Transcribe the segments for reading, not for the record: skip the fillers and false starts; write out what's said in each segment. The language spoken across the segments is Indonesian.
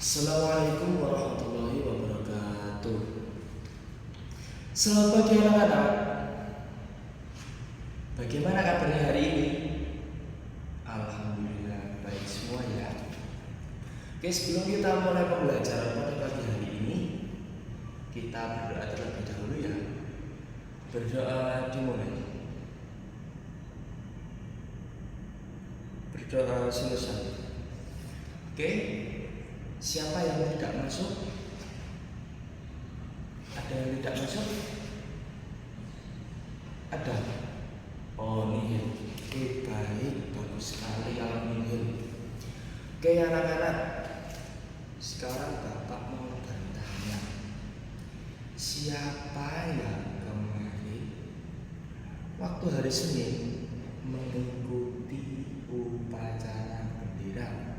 Assalamualaikum warahmatullahi wabarakatuh. Selamat pagi anak-anak. Bagaimana kabarnya hari ini? Alhamdulillah baik semua ya. Oke, sebelum kita mulai pembelajaran pada pagi hari ini, kita berdoa terlebih dahulu ya. Berdoa dimulai. Berdoa selesai. Oke, siapa yang tidak masuk? Ada yang tidak masuk? Ada. Oh nihil. Oke, baik, bagus sekali kalau nihil. Oke anak-anak, sekarang Bapak mau bertanya, siapa yang kemarin waktu hari Senin mengikuti upacara bendera?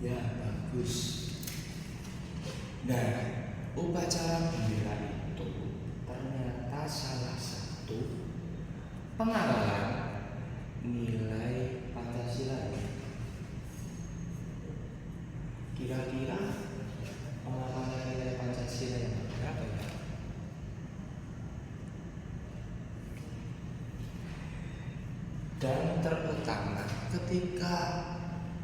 Ya, bagus. Nah, upacara bendera itu ternyata salah satu pengawalan nilai Pancasila. Kira-kira pengawalan nilai Pancasila yang berapa ya? Dan terutama ketika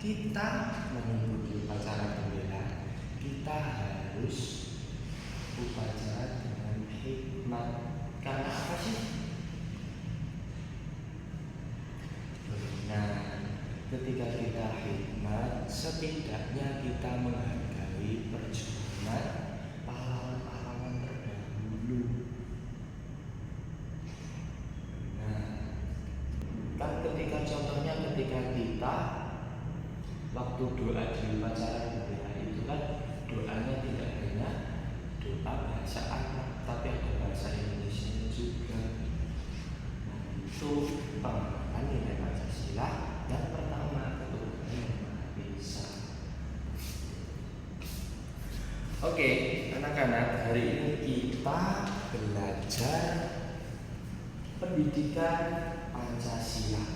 kita mengikuti upacara bendera, kita harus upacara dengan hikmat. Karena apa sih? Nah, ketika kita hikmat, setidaknya kita menghargai perjuangan pahlawan-pahlawan terdahulu. Nah, kan ketika contohnya ketika kita waktu doa di upacara bendera itu kan doanya tidak hanya doa bahasa Arab, tapi ada bahasa Indonesia juga. Nah, itu pengawalan nilai Pancasila yang pertama, ketuhanan yang Maha Esa. Oke, anak-anak, hari ini kita belajar pendidikan Pancasila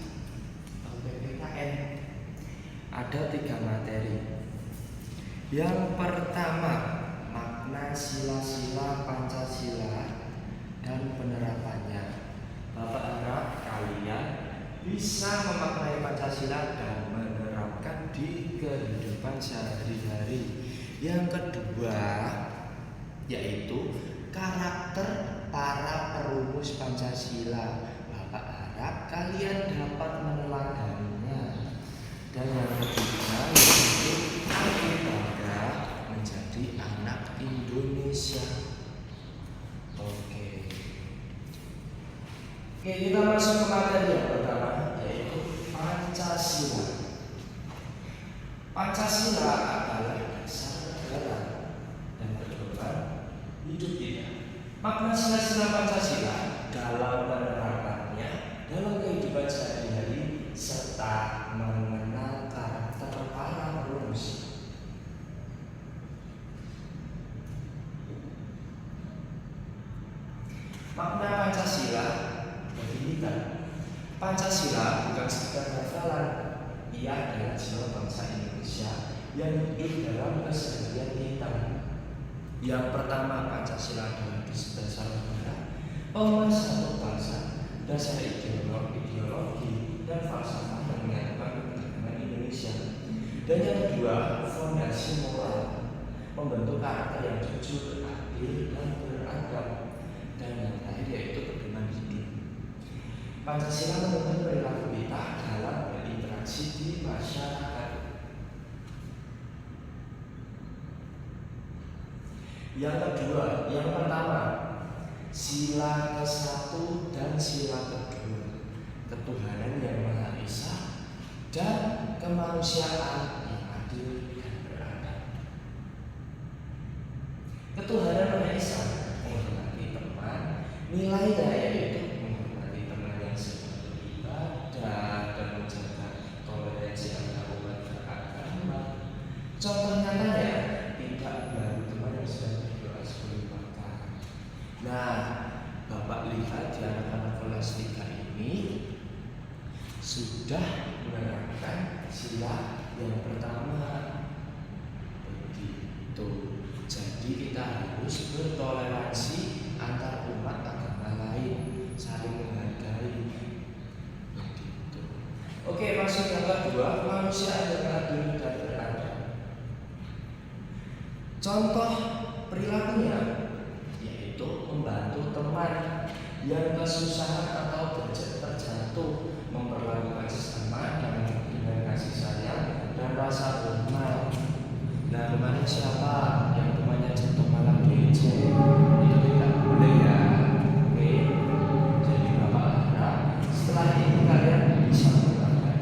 atau PPKN. Ada 3 materi. Yang pertama, makna sila-sila Pancasila dan penerapannya. Bapak harap kalian bisa memaknai Pancasila dan menerapkan di kehidupan sehari-hari. Yang kedua, yaitu karakter para perumus Pancasila. Bapak harap kalian dapat meneladaninya. Dan yang ketiga, yaitu bangga menjadi anak Indonesia. Oke, kita masuk ke materi yang pertama, yaitu Pancasila. Pancasila adalah dasar negara dan pedoman hidup kita. Makna sila-sila Pancasila dalam penerapannya dalam kehidupan sehari-hari serta mengenal karakter para perumus. Makna Pancasila beginikan. Pancasila bukan sekedar hafalan, ia adalah jiwa bangsa Indonesia yang hidup dalam keseharian kita. Yang pertama, Pancasila adalah dasar negara, pemersatu bangsa, dasar ideologi dan falsafah yang menyatukan keberagaman Indonesia. Dan yang kedua, fondasi moral, membentuk karakter yang jujur, adil, dan beradab. Dan yang terakhir yaitu pedoman hidup. Pancasila menuntun perilaku kita dalam berinteraksi di masyarakat. Yang kedua, yang pertama, sila ke-1 dan sila kedua, ketuhanan yang Maha Esa dan kemanusiaan yang adil dan beradab. Ketuhanan Maha Esa menghormati teman, nilainya yaitu menghormati teman yang sedang beribadah dan menjaga toleransi antarumat beragama. Contoh nyatanya, tidak baru teman yang sedang berdoa sebelum makan. Nah, Bapak lihat di anak-anak kelas 3 ini sudah menerapkan sila Yang pertama begitu. Jadi kita harus bertoleransi antar umat agama lain, saling menghargai. Begitu. Oke, maksud yang kedua, kemanusiaan yang adil dan beradab. Contoh perilakunya yaitu membantu teman yang kesusahan atau terjatuh, memperlakukan sesama dengan kasih sayang dan rasa hormat. Nah, kemarin siapa yang temannya jatuh malah diejek, itu tidak boleh ya. Oke, jadi Bapak harap setelah ini kalian bisa melakukan.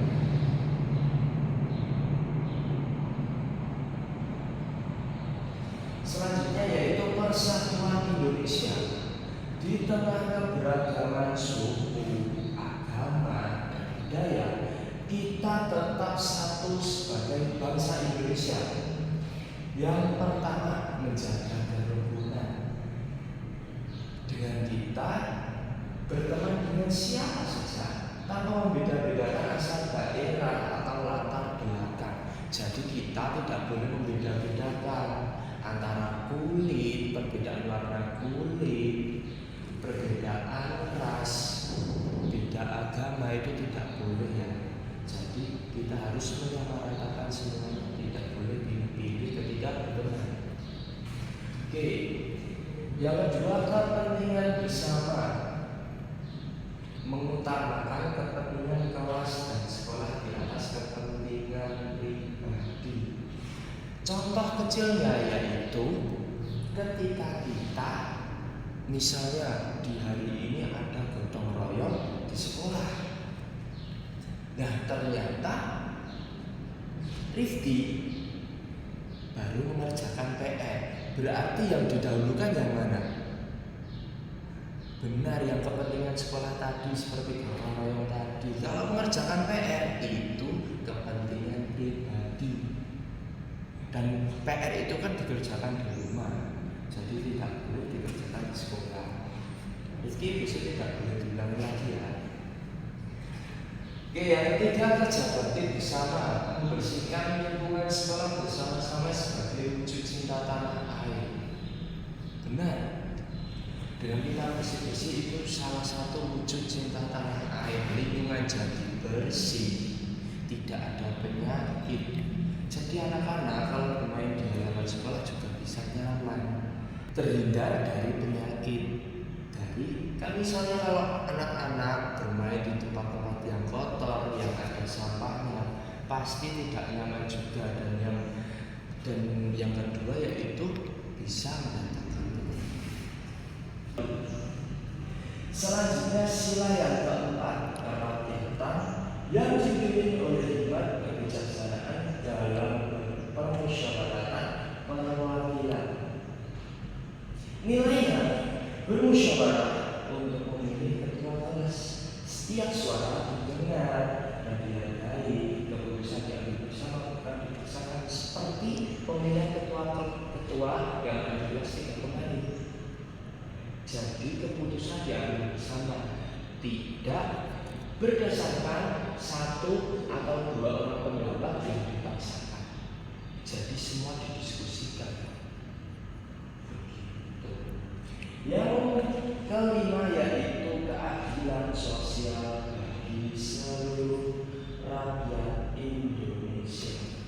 Selanjutnya yaitu persatuan Indonesia. Di tengah keberagaman suku, agama, dan budaya, kita tetap satu sebagai bangsa Indonesia. Yang pertama, menjaga kerukunan. Dengan kita berteman dengan siapa saja, tanpa membeda-bedakan asal daerah atau latar belakang. Jadi kita tidak boleh membeda-bedakan antara kulit, perbedaan warna kulit, perbedaan ras, beda agama itu tidak boleh ya. Jadi kita harus menyamaratakan semuanya, tidak boleh pilih-pilih ketika berteman. Oke, yang kedua, kepentingan bersama. Mengutamakan kepentingan kelas dan sekolah di atas kepentingan pribadi. Contoh kecilnya yaitu ketika kita misalnya di hari ini ada gotong royong di sekolah. Nah, ternyata Rifki baru mengerjakan PR. Berarti yang didahulukan yang mana? Benar, yang kepentingan sekolah tadi seperti gotong royong tadi. Kalau mengerjakan PR itu kepentingan pribadi. Dan PR itu kan dikerjakan di rumah, jadi tidak boleh dikerjakan di sekolah. Meski besok tidak boleh diulang lagi ya. Oke, yang ketiga, kerja bakti bersama, membersihkan lingkungan sekolah bersama-sama sebagai wujud cinta tanah air. Benar, dengan kita bersih-bersih itu salah satu wujud cinta tanah air. Lingkungan jadi bersih, tidak ada penyakit. Jadi anak-anak kalau bermain di halaman sekolah juga bisa nyaman, terhindar dari penyakit. Kan misalnya kalau anak-anak bermain di tempat-tempat yang kotor, yang ada sampahnya, pasti tidak nyaman juga. Dan yang kedua yaitu bisa mendatangkan penyakit. Selanjutnya sila yang keempat, kerakyatan yang dipimpin oleh hikmat kebijaksanaan dalam permusyawaratan perwakilan. Nilainya bermusyawarah untuk memilih ketua kelas. Setiap suara didengar dan dihargai. Keputusan diambil bersama bukan dipaksakan, seperti pemilihan ketua yang ada di kelas kemarin. Jadi keputusan diambil bersama, tidak berdasarkan satu atau dua orang pendapat yang dipaksakan. Jadi semua didiskusikan. Yang kelima yaitu keadilan sosial bagi seluruh rakyat Indonesia.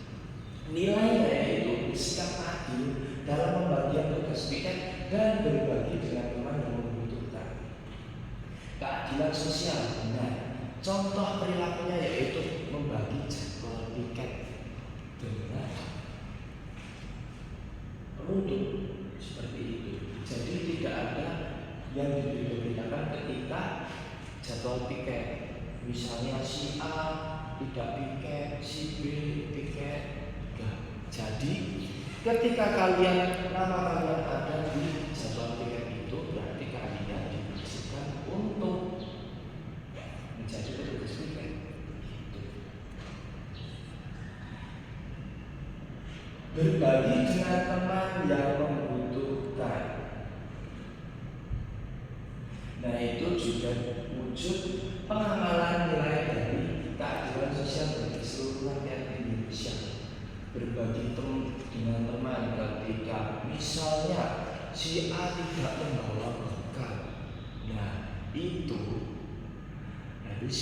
Nilainya yaitu bersikap adil dalam pembagian tugas piket dan berbagi dengan teman yang membutuhkan. Keadilan sosial, benar. Contoh perilakunya yaitu membagi jadwal piket dengan rutin seperti itu. Jadi tidak ada yang dibedakan ketika jadwal piket. Misalnya si A tidak piket, si B piket. Jadi ketika nama kalian ada di jadwal piket itu, berarti kalian dipastikan untuk menjadi petugas piket. Berbagi dengan teman yang membutuhkan. Nah, itu juga wujud pengamalan nilai dari keadilan sosial bagi seluruh rakyat Indonesia. berbagi dengan teman ketika misalnya si A tidak membawa bekal. Nah, itu harus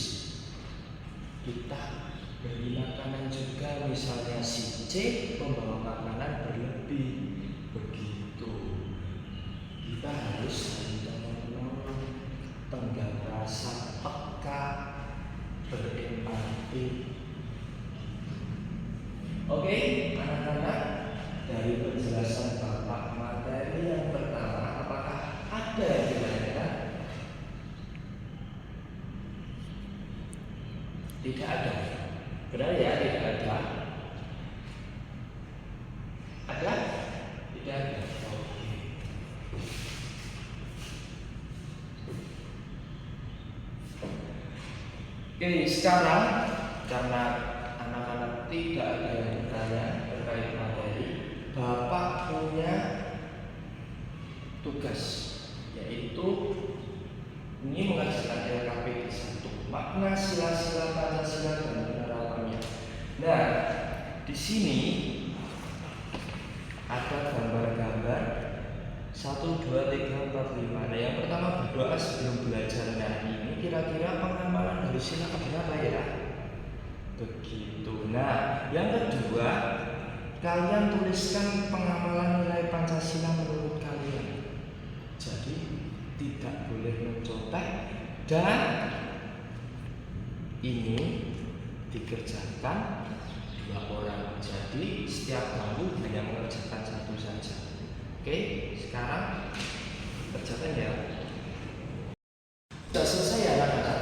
kita beri makanan juga. Misalnya si C membawa makanan berlebih, begitu kita harus saling tolong-menolong, tenggang rasa, peka, berempati. Oke, anak-anak, dari penjelasan Bapak materi yang pertama, apakah ada yang tidak? Tidak ada. Benar ya, tidak ada. Ada? Tidak ada. Oke, sekarang karena anak-anak tidak ada yang bertanya terkait materi, Bapak punya tugas, yaitu ini mengajarkan LKPD 1, makna sila-sila Pancasila dan penerapannya. Nah, di sini ada gambar-gambar 1, 2, 3, 4, 5. Nah, yang pertama berdoa sebelum belajar. Nah, ini kira-kira pengamalan dari sila berapa ya? Begitu. Nah, yang kedua, kalian tuliskan pengamalan nilai Pancasila menurut kalian. Jadi tidak boleh mencontek dan ini dikerjakan 2 orang. Jadi setiap kamu hanya mengerjakan 1 saja. Oke, sekarang kerjakan ya. Sudah selesai ya anak-anak?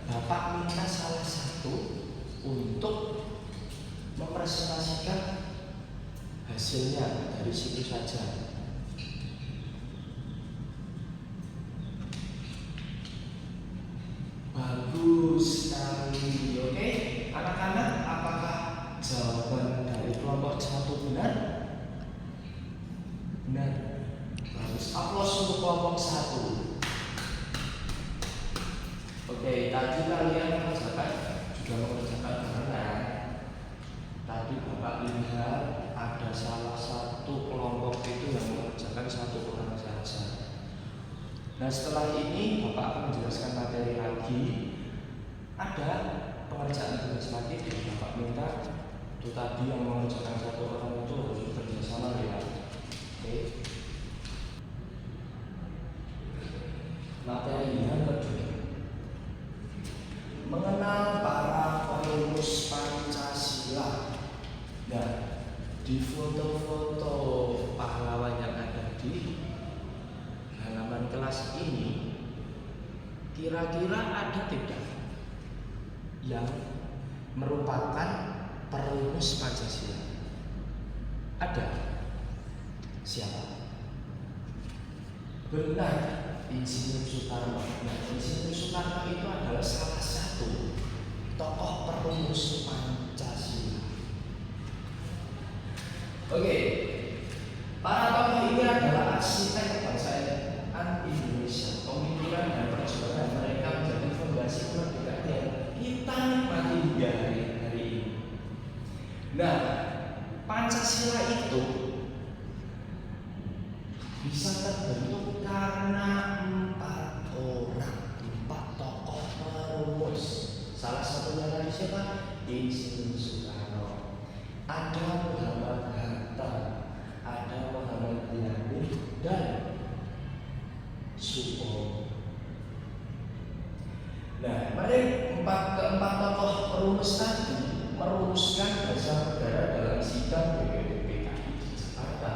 Bapak minta salah satu untuk mempresentasikan hasilnya dari situ saja. Bagus sekali. Oke, anak-anak, apakah jawaban dari kelompok 1 benar? Benar. Bagus. Aplaus untuk kelompok 1. Oke, tadi kalian mengerjakan karena tadi Bapak lihat ada salah satu kelompok itu yang mengerjakan 1 orang saja. Nah, setelah ini Bapak akan menjelaskan materi lagi. Ada pengerjaan tugas lagi yang Bapak minta. Itu tadi yang mengerjakan 1 orang itu harus bekerja sama ya. Oke. Materi yang kedua, mengenal para perumus Pancasila. Nah, di foto-foto pahlawan yang ada di halaman kelas ini, kira-kira ada tidak yang merupakan perumus Pancasila? Ada? Siapa? Benar, Insinyur Soekarno. Nah, Insinyur Soekarno itu adalah salah satu tokoh perumus Pancasila. Oke, para tokoh ini adalah arsitek kebangsaan Indonesia. Pemikiran dan perjuangan mereka menjadi fondasi kemerdekaan yang kita nikmati hingga hari ini. Nah, Pancasila itu bisa terbentuk karena 4 tokoh perumus. Salah satunya tadi siapa? Insinyur Soekarno. Ada Muhammad Hatta, ada Muhammad Yamin dan Soekarno. Nah, keempat tokoh perumus tadi merumuskan dasar negara dalam sidang BPUPKI di Jakarta.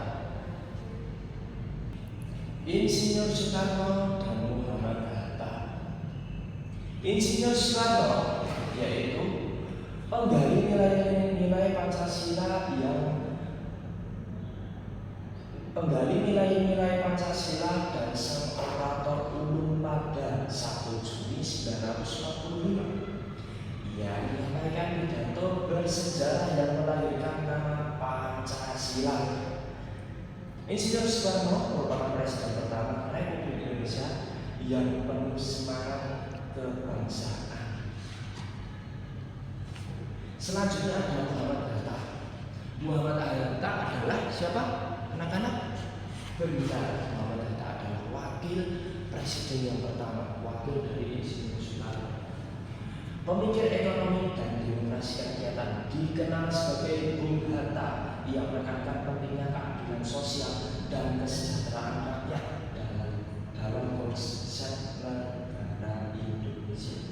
Insinyur Soekarno dan Muhammad Hatta. Insinyur Soekarno yaitu penggali nilai-nilai Pancasila dan sang orator ulung pada 1 Juni 1945. Ia menyampaikan pidato bersejarah yang melahirkan nama Pancasila. Insinyur Soekarno merupakan presiden pertama Republik Indonesia yang penuh semangat kebangsaan. Selanjutnya ada Muhammad Hatta. Muhammad Hatta adalah siapa? Anak-anak? Benar, Muhammad Hatta adalah wakil presiden yang pertama, wakil dari Insinyur Soekarno. Pemikir ekonomi dan demokrasi kegiatan dikenal sebagai Bung Hatta. Ia menekankan pentingnya keadilan sosial dan kesejahteraan rakyat dalam konsep negara Indonesia.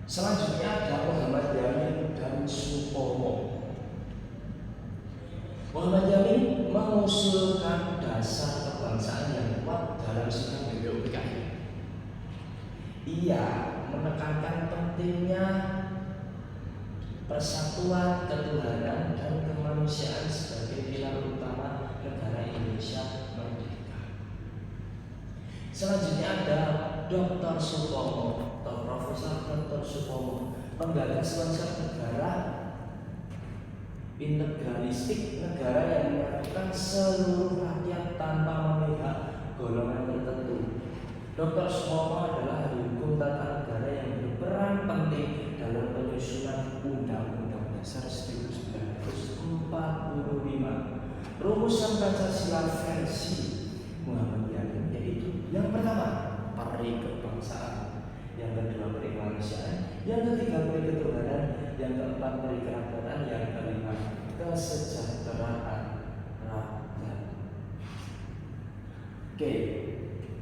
Selanjutnya ada Muhammad Yamin dan Supomo. Muhammad Yamin mengusulkan dasar kebangsaan yang kuat dalam sidang BPUPKI. Ia menekankan pentingnya persatuan, ketuhanan, dan kemanusiaan sebagai pilar utama negara Indonesia merdeka. Selanjutnya ada Dr. Supomo atau Profesor Dr. Supomo, penggagas konsep negara integralistik, negara yang menyatukan seluruh rakyat tanpa memihak golongan tertentu. Dr. Supomo adalah ahli hukum tata negara yang berperan penting dalam penyusunan Undang-Undang Dasar 1945. Rumusan Pancasila versi Muhammad Yamin yaitu yang pertama, peri kebangsaan, yang kedua peri kemanusiaan, yang ketiga peri ketuhanan, yang keempat peri kerakyatan, yang kelima kesejahteraan rakyat. Oke,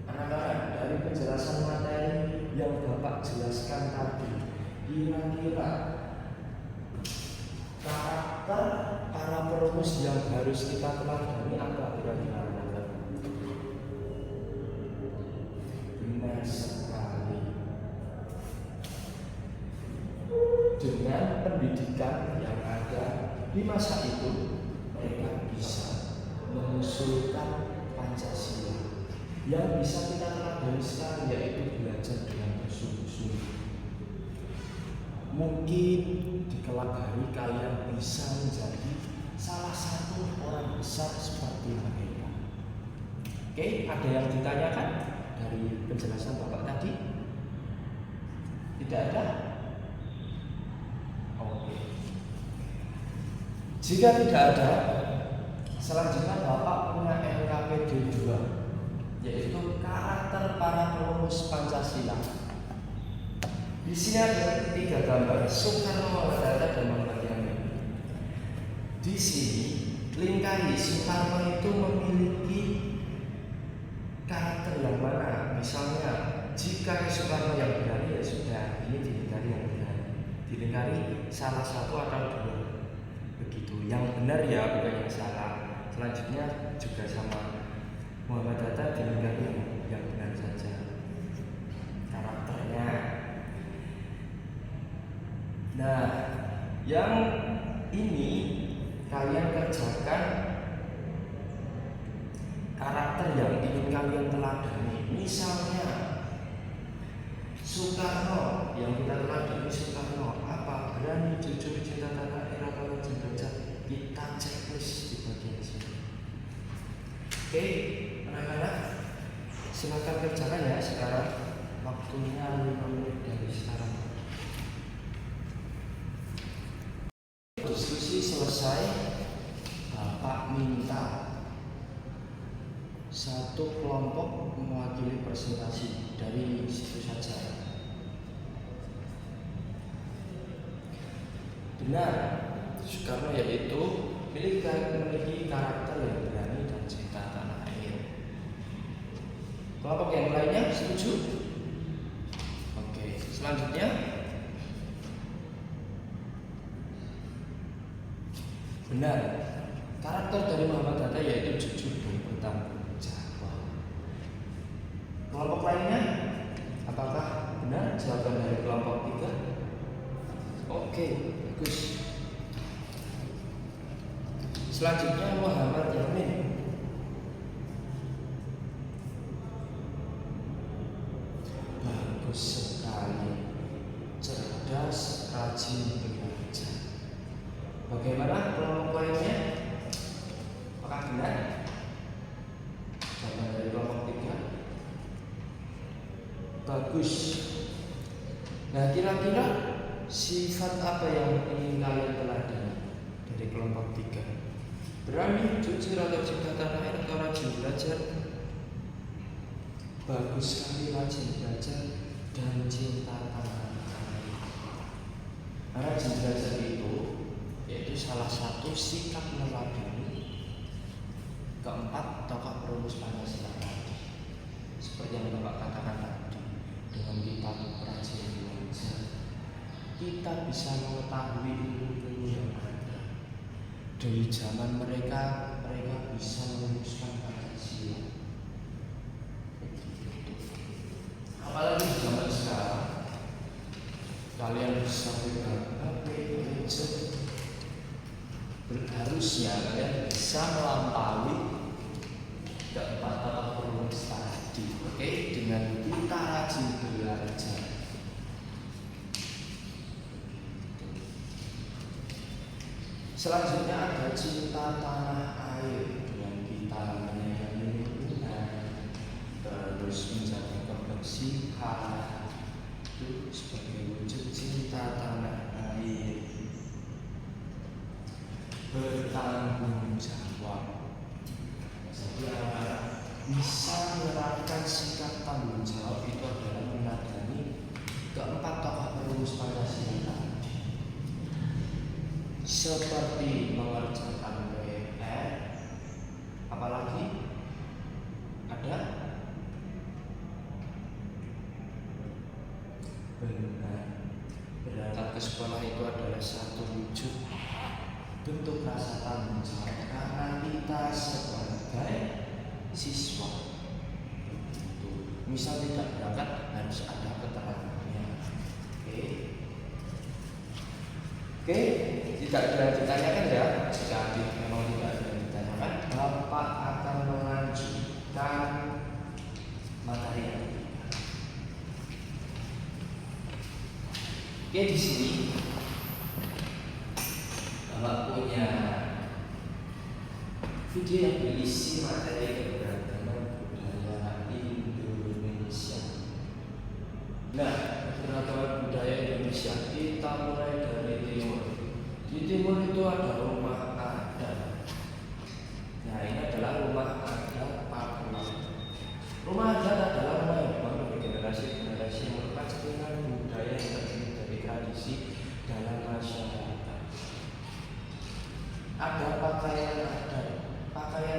anak-anak, dari penjelasan materi yang Bapak jelaskan tadi, kira-kira karakter para perumus yang harus kita teladani apa kira-kira? Benar sekali. Dengan pendidikan yang ada di masa itu, mereka bisa mengusulkan Pancasila. Yang bisa kita teladani sekarang yaitu belajar dengan bersungguh-sungguh. Mungkin di kelak hari kalian bisa menjadi salah satu orang besar seperti mereka. Oke, ada yang ditanyakan dari penjelasan Bapak tadi? Tidak ada? Oke. Jika tidak ada, selanjutnya Bapak punya LKPD 2, yaitu karakter para perumus Pancasila. Di sini ada 3 gambar Soekarno, Hatta, dan Muhammad Yamin. Di sini lingkari Soekarno itu memiliki karakter yang mana? Misalnya, jika Soekarno yang berani ya sudah, ini dilingkari yang berani. Dilingkari salah satu atau 2. Begitu. Yang benar ya, bukan yang salah. Selanjutnya juga sama Muhammad Hatta dilingkari yang benar saja karakternya. Nah, yang ini kalian kerjakan karakter yang ingin kalian teladani. Misalnya Soekarno, yang kita teladani Soekarno apa? Berani, jujur, cinta tanah air, kalau cinta. Kita checklist di bagian sini. Oke, anak-anak, silakan kerjakan ya sekarang. Waktunya 5 menit dari sekarang. Diskusi selesai, Bapak minta satu kelompok mewakili presentasi dari situ saja. Benar, Soekarno yaitu memiliki karakter yang berani dan cinta tanah air. Kelompok yang lainnya setuju? Oke, selanjutnya benar, karakter dari Muhammad Hatta yaitu jujur dan bertanggung jawab. Kelompok lainnya, apakah benar jawaban dari kelompok 3? Oke, bagus. Selanjutnya Muhammad Yamin. Bagus sekali, cerdas, rajin belajar. Bagaimana kelompok lainnya? Apakah benar? Jawaban dari kelompok 3. Bagus. Nah, kira-kira Sifat apa yang ingin kalian teladani dari kelompok 3? Berani, jujur atau cinta tanah air atau rajin belajar? Bagus sekali rajin belajar dan cinta tanah air. Rajin belajar itu yaitu salah satu sikap meladeni keempat tokoh perumus Pancasila tadi. Seperti yang Bapak katakan tadi, dengan kita rajin belajar, kita bisa mengetahui ilmu-ilmu yang ada. Dari zaman mereka bisa merumuskan Pancasila. Apalagi di zaman sekarang, kalian bisa belajar, harusnya kalian bisa melampaui keempat tokoh perumus tadi, oke? Dengan kita rajin belajar. Selanjutnya ada cinta tanah air, dengan kita menyayangi lingkungan, terus menjaga kebersihan, itu sebagai wujud cinta tanah air. Bertanggung jawab, jadi anak-anak bisa menerapkan sikap tanggung jawab itu adalah meladeni keempat tokoh perumus Pancasila tadi, seperti mengerjakan PR, apalagi ada benar, berangkat ke sekolah itu adalah satu wujud bentuk rasa tanggung jawab karena kita sebagai siswa. Misal tidak berangkat harus ada keterangannya. Oke, tidak ada ditanyakan ya. Jika memang tidak ada ditanyakan, Bapak akan melanjutkan materi yang ketiga. Oke, di sini Bapak punya video yang berisi materi keberagaman budaya Indonesia. Nah, keberagaman budaya Indonesia kita mulai dari timur. Di timur itu ada rumah adat. Nah, ini adalah rumah adat Papua. Rumah adat adalah rumah yang dibangun oleh generasi-generasi yang merupakan cerminan budaya yang terdiri dari tradisi dalam masyarakat. Ada pakaian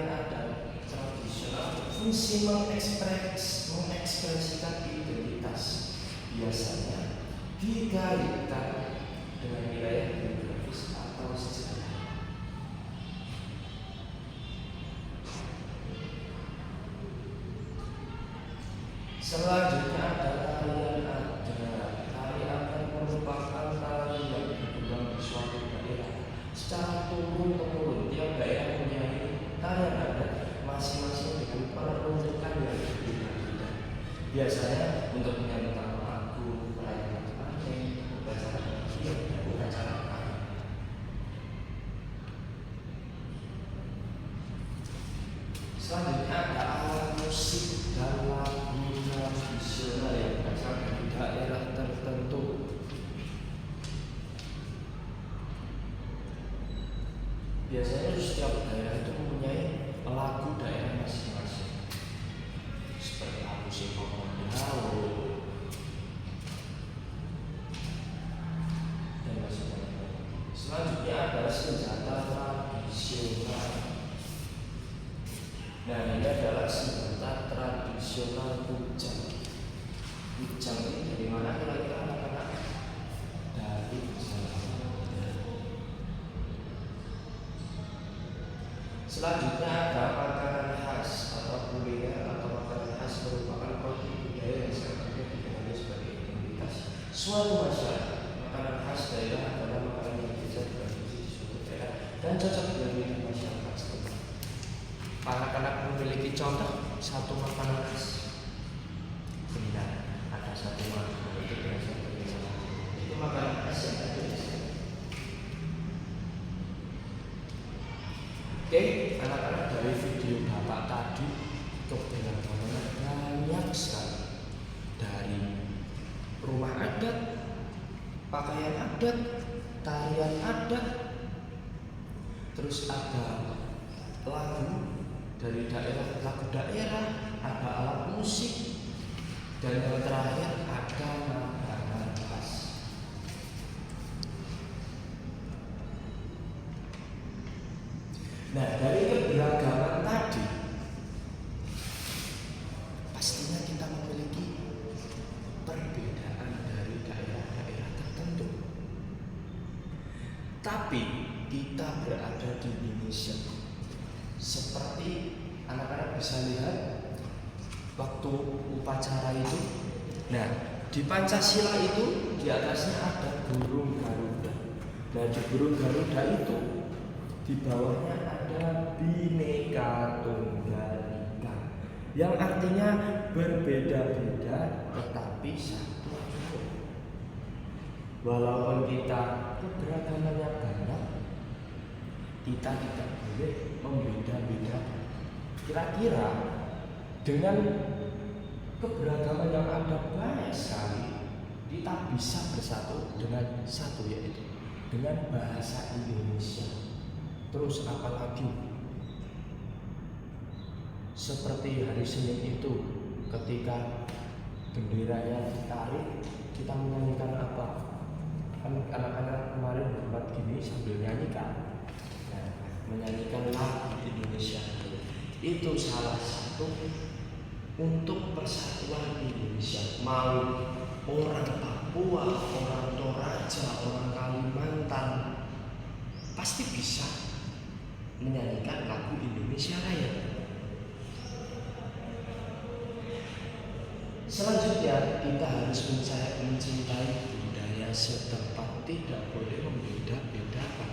adat tradisional, fungsi mengekspresikan identitas, biasanya dikaitkan dengan wilayah geografis atau sejarah. Selanjutnya ada tarian adat. Tari adat merupakan tari yang berkembang di suatu daerah secara turun-temurun. Tiap daerah mempunyai tarian adat masing-masing dengan peruntukan yang berbeda-beda. Biasanya untuk menyambut lagu, perayaan panen, upacara kecil, dan upacara kawin. Selanjutnya ada alat musik dan lagu tradisional yang berasal dari daerah tertentu. Biasanya setiap daerah itu mempunyai lagu daerah masing-masing, seperti lagu Singkong dan masing-masing. Selanjutnya ada senjata tradisional. Nah, ini adalah senjata tradisional kujang. Kujang ini dari mana kira-kira anak-anak? Dari Jawa. Selanjutnya ada makanan khas atau kuliner atau makanan khas merupakan produk budaya yang sangat dikenali sebagai identitas suatu masyarakat. Makanan khas daerah adalah makanan yang bisa diproduksi di suatu daerah dan cocok dengan masyarakat setempat. Anak-anak memiliki contoh satu makanan khas. Benar, ada satu makanan itu berasal dari mana? Itu makanan khas yang ada di sini. Oke, anak-anak, dari video Bapak tadi keberagaman banyak sekali, dari rumah adat, pakaian pakaian adat, tarian adat, terus ada lagu dari lagu daerah, ada alat musik, dan yang terakhir ada makanan khas. Nah, dari keberagaman tadi pastinya kita memiliki perbedaan dari daerah-daerah tertentu. Tapi kita berada di Indonesia. Seperti anak-anak bisa lihat waktu upacara itu. Nah, di Pancasila itu di atasnya ada burung Garuda. Nah, di burung Garuda itu di bawahnya ada Bhinneka Tunggal Ika, yang artinya berbeda-beda tetapi satu. Walaupun kita keberagamannya banyak, kita tidak boleh membeda-bedakan. Kira-kira dengan keberagaman yang ada banyak sekali, kita bisa bersatu dengan satu, yaitu dengan bahasa Indonesia. Terus apalagi seperti hari Senin itu, ketika benderanya ditarik, kita menyanyikan apa? Kan anak-anak kemarin buat gini sambil nyanyikan, nah, menyanyikan lagu Indonesia. Itu salah satu untuk persatuan Indonesia. Mau orang Papua, orang Toraja, orang Kalimantan, pasti bisa menyanyikan lagu Indonesia Raya. Selanjutnya kita harus mencintai budaya setempat, tidak boleh membeda-bedakan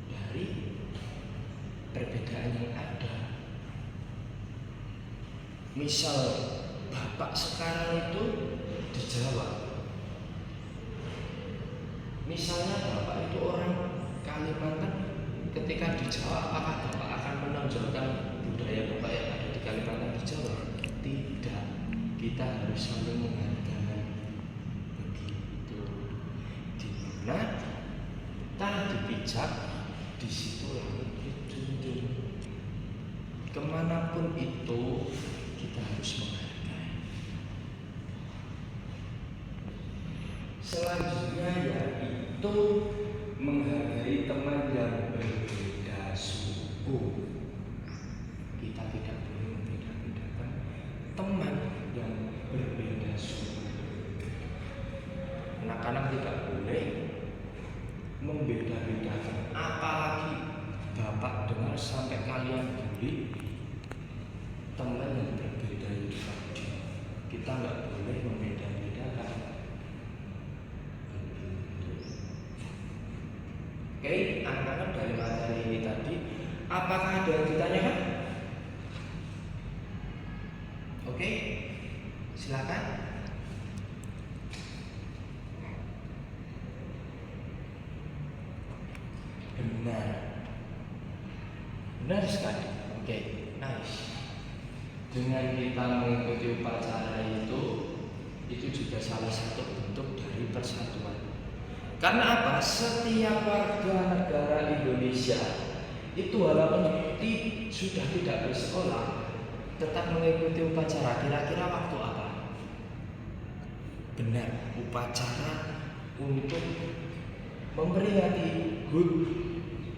dari perbedaan yang ada. Misal Bapak sekarang itu di Jawa, misalnya Bapak itu orang Kalimantan, ketika di Jawa apakah Bapak akan menonjolkan budaya Bapak yang ada di Kalimantan di Jawa? Tidak, kita harus saling menghargai. Begitu. Di mana tanah dipijak, di situ langit dijunjung. Kemanapun itu kita harus menghargai. Selanjutnya yaitu menghargai teman yang berbeda suku. Kita tidak boleh membeda-bedakan teman yang berbeda suku. Anak-anak tidak boleh membeda-bedakan. Apalagi Bapak dengar sampai kalian bully teman yang berbeda itu tadi. Kita nggak boleh membeda-bedakan. Oke, anak-anak dari materi ini tadi, apakah ada yang ditanyakan? Oke, silakan. Benar sekali. Oke, nice. Dengan kita mengikuti upacara itu juga salah satu bentuk dari persatuan. Karena apa? Setiap warga negara Indonesia itu walaupun sudah tidak bersekolah, tetap mengikuti upacara. Kira-kira waktu apa? Benar, upacara untuk memperingati HUT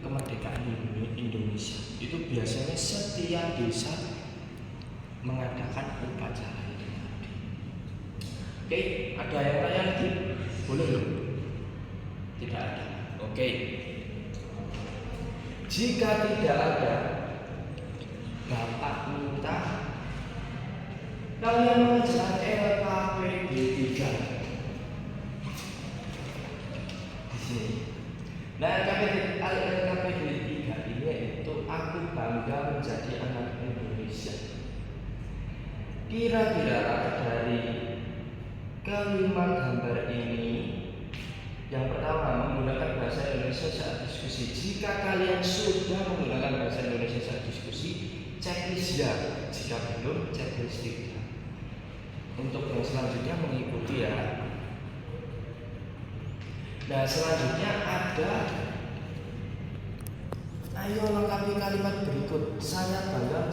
kemerdekaan Indonesia. Itu biasanya setiap desa mengadakan upacara itu tadi. Oke, ada yang tanya lagi? Boleh loh? Tidak ada. Oke. Jika tidak ada, Bapak minta kalian mengajar LKPD 3 di sini. Nah, LKPD 3 ini itu aku bangga menjadi anak Indonesia. Kira-kira dari kelima gambar ini, yang pertama menggunakan bahasa Indonesia saat diskusi. Jika kalian sudah menggunakan bahasa Indonesia saat diskusi, checklist ya. Jika belum, checklist tidak. Untuk yang selanjutnya mengikuti ya. Nah, selanjutnya ada, ayo lengkapi kalimat berikut. Saya bangga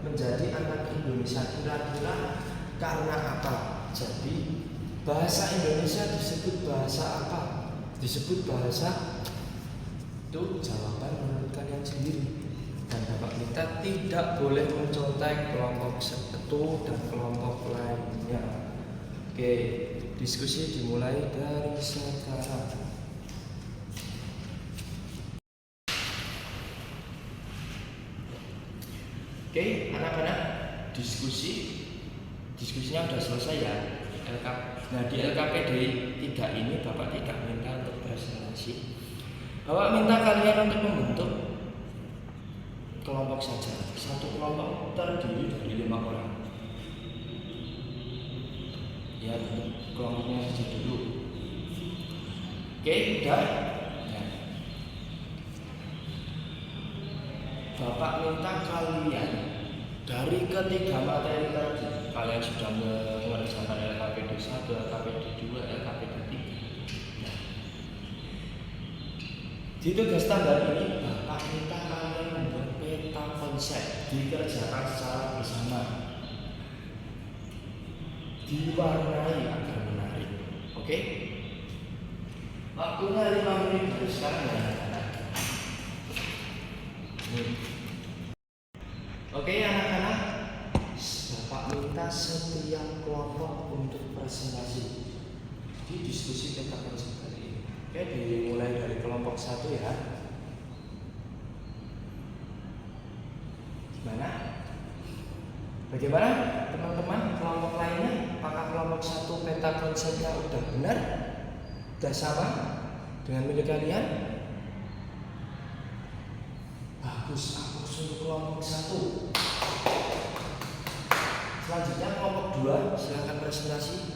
menjadi anak Indonesia. Kira-kira karena apa? Jadi bahasa Indonesia disebut bahasa apa? Disebut bahasa, itu jawaban menurut kalian sendiri. Dan Bapak minta tidak boleh mencontek kelompok satu dan kelompok lainnya. Oke, diskusi dimulai dari sekarang. Oke, anak-anak, diskusinya sudah selesai ya. Nah, di LKPD 3 ini Bapak tidak minta untuk presentasi. Bapak minta kalian untuk membentuk kelompok saja. Satu kelompok terdiri dari 5 orang. Ya, bentuk kelompoknya saja dulu. Oke, udah. Ya. Bapak minta kalian dari ketiga materi tadi, kalian sudah mengerjakan LKPD 1, LKPD 2, LKPD 3. Nah, di tugas tambahan ini Bapak minta kalian membuat peta konsep, dikerjakan secara bersama, diwarnai agar menarik. Oke? Waktunya 5 menit dari sekarang ya anak-anak. Oke anak-anak, Bapak minta setiap kelompok untuk presentasi di diskusi peta konsep kali ini. Oke, dimulai dari kelompok 1 ya. Bagaimana teman-teman kelompok lainnya? Apakah kelompok 1 peta konsepnya udah benar? Udah sama dengan milik kalian? Bagus, aku suruh kelompok 1. Selanjutnya kelompok 2, silakan presentasi.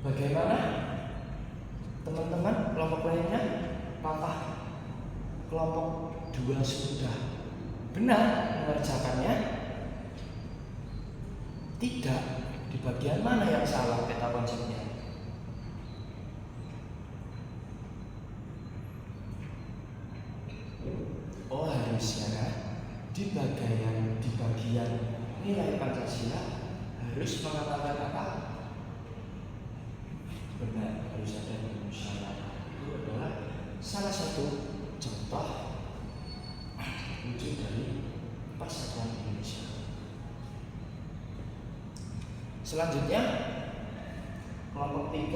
Bagaimana teman-teman kelompok lainnya? Apakah kelompok 2 sudah benar mengerjakannya? Tidak. Di bagian mana yang salah peta konsepnya? Oh, harusnya di bagian nilai Pancasila harus mengatakan apa? Benar, harus ada musyawarah. Itu adalah salah satu contoh wujud dari Persatuan Indonesia. Selanjutnya kelompok 3.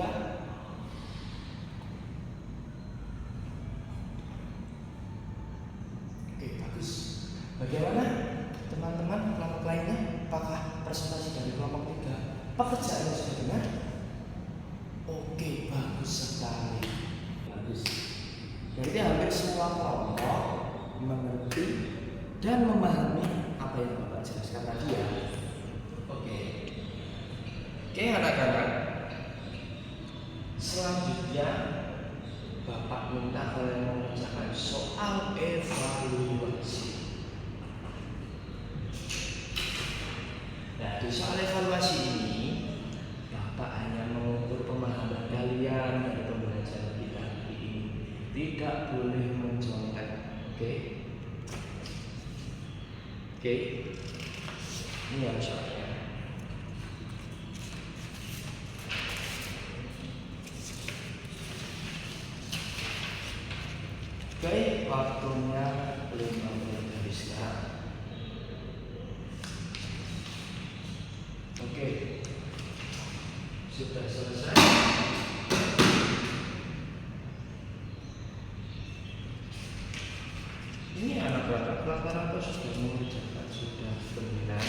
Oke, bagus. Bagaimana teman-teman kelompok lainnya? Apakah presentasi dari kelompok 3 pekerjaannya sudah benar? Oke, bagus sekali. Bagus. Jadi hampir semua kelompok mengerti dan memahami apa yang Bapak jelaskan tadi ya. Oke anak-anak, selanjutnya Bapak minta kalian mengerjakan soal evaluasi. Nah, di soal evaluasi ini Bapak hanya mengukur pemahaman kalian dari pembelajaran kita hari ini. Tidak boleh mencontek. Oke? Ini yang soalnya. Oke, waktunya 5 menit dari sekarang. Oke, sudah selesai. Ini anak-anak rata-rata sudah mengerjakan, sudah benar.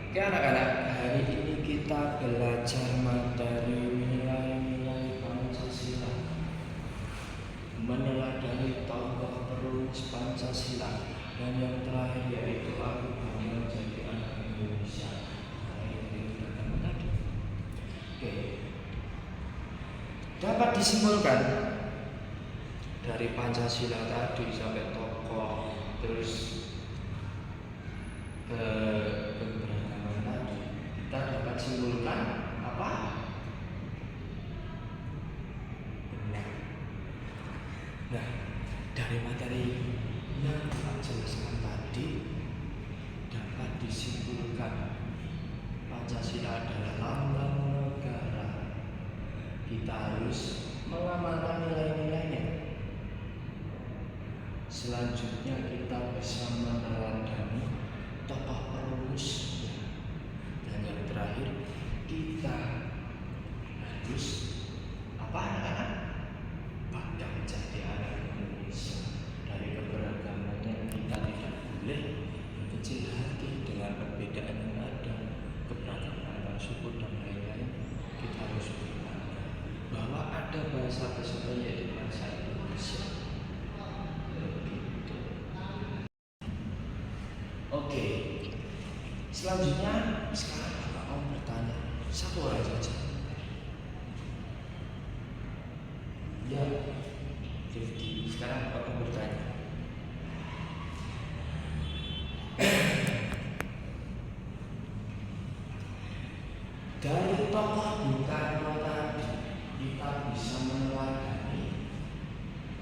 Oke anak-anak, hari ini kita belajar materi nilai-nilai Pancasila, meneladani tokoh perumus Pancasila, dan yang terakhir yaitu aku bangga menjadi anak Indonesia. Oke. Dapat disimpulkan dari Pancasila tadi sampai tokoh, terus ke keberagaman tadi, kita dapat simpulkan apa? Benar. Nah, dari materi yang Pak jelaskan tadi dapat disimpulkan Pancasila adalah lambang negara. Kita harus mengamalkan nilai-nilainya. Selanjutnya kita bisa meneladani tokoh perumusnya. Dan yang terakhir kita harus apa anak-anak? Bangga menjadi anak Indonesia. Dari keberagamannya kita tidak boleh berkecil hati dengan perbedaan yang ada, keberagaman antar suku dan lain-lain. Kita harus berbangga bahwa ada bahasa besar yaitu bahasa Indonesia. Begitu. Oke. Selanjutnya sekarang Bapak mau bertanya satu orang saja. Ya, Rifki. Sekarang Bapak mau bertanya. Dari tokoh Bung Karno tadi kita bisa meneladani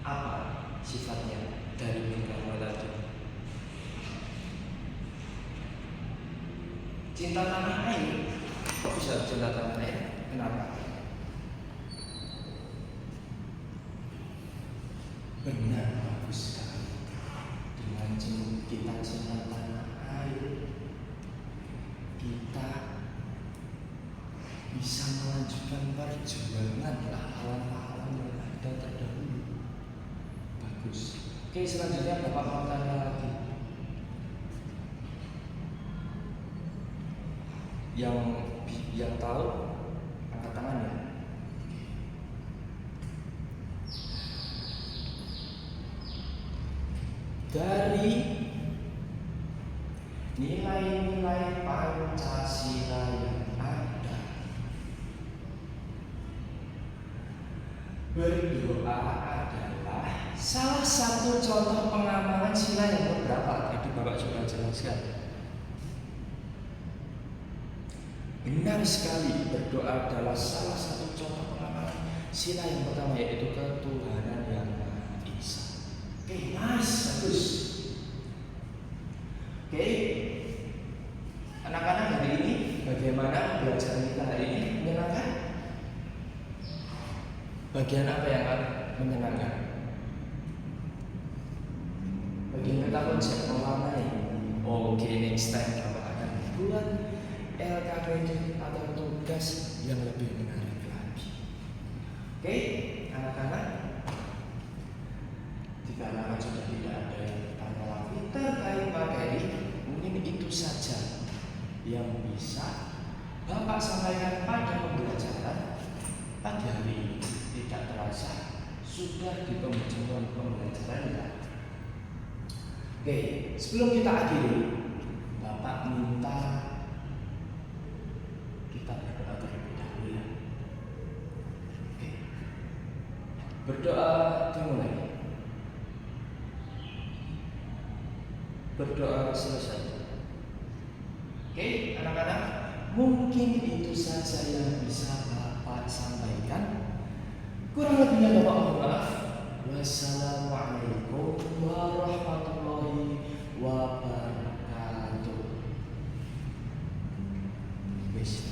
apa sifatnya dari Bung Karno tadi? Cinta tanah air. Kok bisa cinta tanah air? Kenapa? Benar, bagus sekali. Dengan kita cinta tanah air, kita bisa melanjutkan perjuangan pahlawan-pahlawan yang ada terdahulu. Bagus. Oke, selanjutnya Bapak mau tanya lagi. Yang tahu angkat tangan ya. Dari nilai-nilai Pancasila yang ada, berdoa adalah salah satu contoh pengamalan sila yang beberapa. Tadi Bapak sudah jelaskan. Benar sekali, berdoa adalah salah satu contoh pengamalan sila yang pertama, yaitu ketuhanan yang Maha Esa. Oke, nice, bagus. Oke, anak-anak hari ini bagaimana pembelajaran kita hari ini? Menyenangkan? Bagian apa yang menyenangkan? Bagian kita konsep mewarnai. Oke, next time Bapak akan buat LKPD atau tugas yang lebih menarik lagi. Oke, anak-anak, dikarenakan sudah tidak ada yang bertanya lagi terkait materi, mungkin itu saja yang bisa Bapak sampaikan pada pembelajaran pagi hari ini. Tidak terasa sudah di penghujung pembelajaran ya. Oke, sebelum kita akhiri, Bapak minta kita berdoa terlebih dahulu ya. Oke. Berdoa dimulai. Berdoa selesai. Oke, anak-anak, mungkin itu saja yang bisa Bapak sampaikan. Kurang lebihnya Bapak mohon maaf. Wassalamualaikum warahmatullahi wabarakatuh. Wis,